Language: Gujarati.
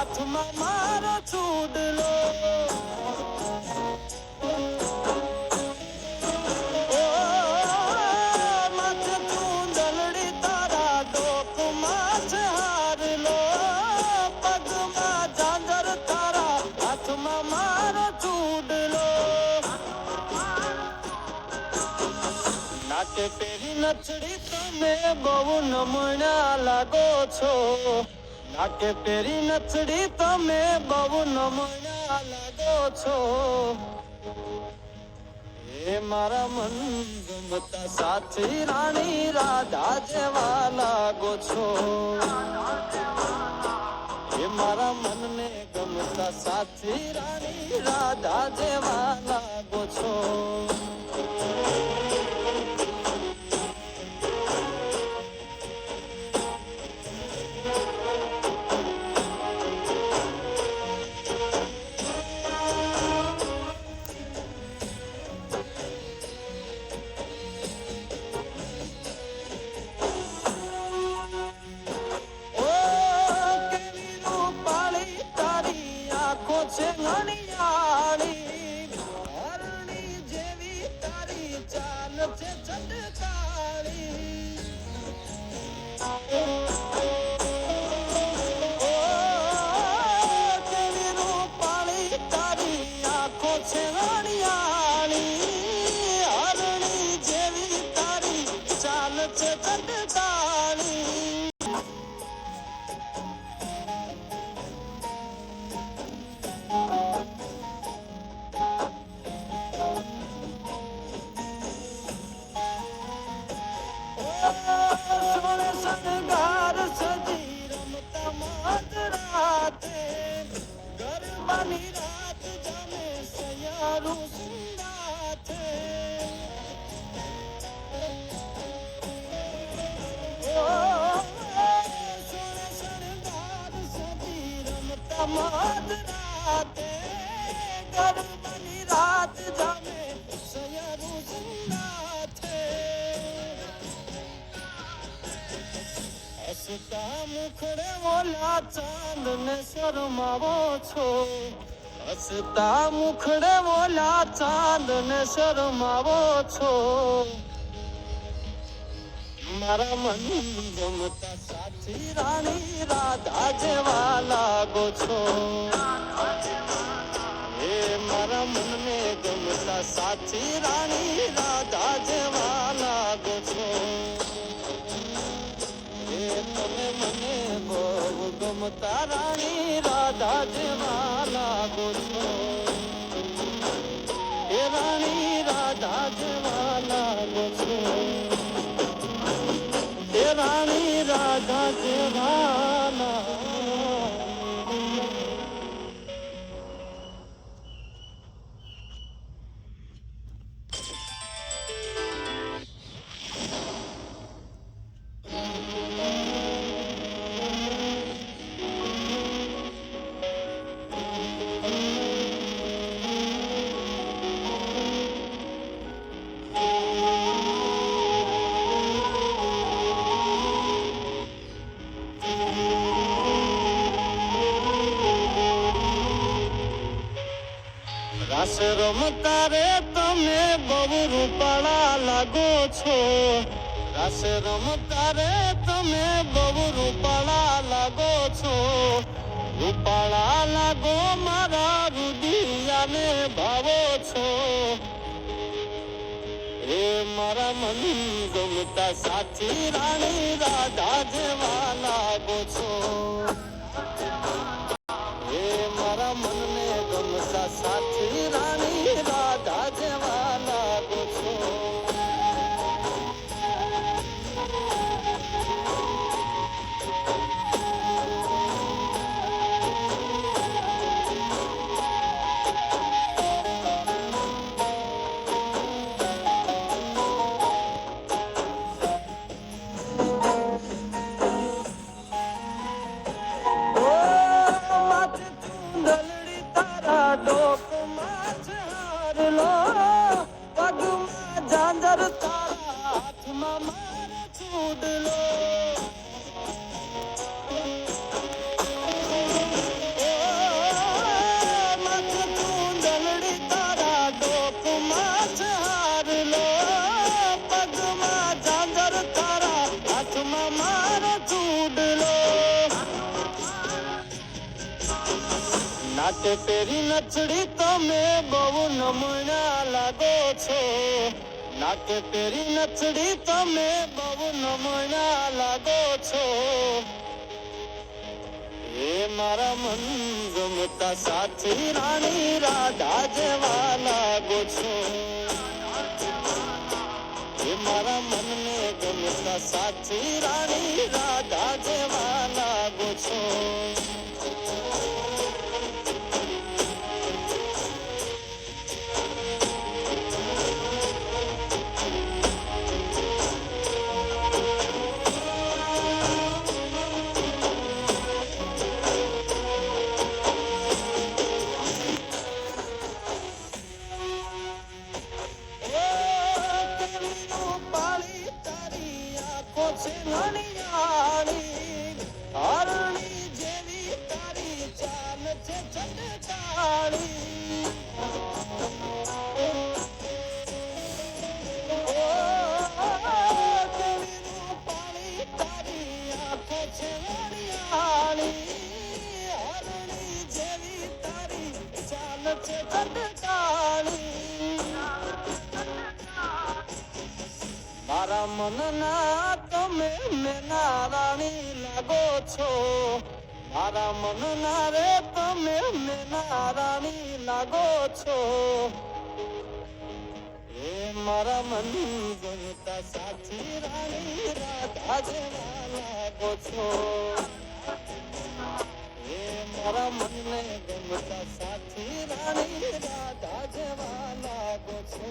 હાથમાં મારો ચૂડલો નાકે પેરી નચડી તમે બહુ નમણા લાગો છો નાકે પેરી નચડી તમે બહુ નમણા લાગો છો એ મારા મન ગમતા સાથી રાણી રાધા જેવા લાગો છો એ મારા મનને ગમતા સાથી રાણી રાધા જેવા લાગો છો છે ઘણીયાળી હરણી જેવી તારી ચાલ છે ચટકાળી કેવી રૂપાળી તારી આંખો છે ઘણીયાળી હરણી જેવી તારી ચાલ છે ચટકાળી શણગાર સજી રમતા માધરાતે ગરબાની રાત જામે સયારું સુંદાથે શણગાર સજી રમતા માધરાતે ગરબાની રાત જામે સયારું સુંદાથે હસતા મુખડે ઓલા ચાંદ ને શરમાવો છો હસતા મુખડે ઓલા ચાંદ ને શરમાવો છો મારા મન ગમતા સાથી રાણી રાધા જેવા લાગો છો એ મારા મનને ગમતા સાથી રાણી રાધા જેવા લાગો છો તમે મને બહુ ગમતા રાણી રાધા જેવા લાગો છો એ રાણી રાધા જેવા લાગો છો એ રાણી રાધા જેવા લાગો રાસ રમતા રે તમે બહુ રૂપાળા લાગો છો રાસ રમતા રે તમે બહુ રૂપાળા લાગો છો રૂપાળા લાગો મારા રુદિયાને ભાવો છો એ મારા મન ગમતા સાથી રાણી રાધા જેવા લાગો છો એ મારા મનને ગમતા સાથી રાણી રાધા જેવા લાગો છો નાકે પેરી નચડી તમે બહુ નમૂના લાગો છો. નાકે પેરી નચડી તમે બહુ નમૂના લાગો છો. એ મારા મન ગમતા સાથી રાણી રાધા જેવા લાગો છો. એ મારા મનને ગમતા સાથી રાણી રાધા જેવા લાગો છો. હરણી જેવી તારી ચાલ છે ચંદાળી. પાણી તારી આંખો છે વણિયાળી. હરણી જેવી તારી ચાલ છે ચંદાળી. મારા મનના તમે મેના રાણી લાગો છો. મારા મનના રે તમે મેના રાણી લાગો છો. એ મારા મન ગમતા સાથી રાણી રાધા જેવા લાગો છો. એ મારા મનને ગમતા સાથી રાણી રાધા જેવા લાગો છો.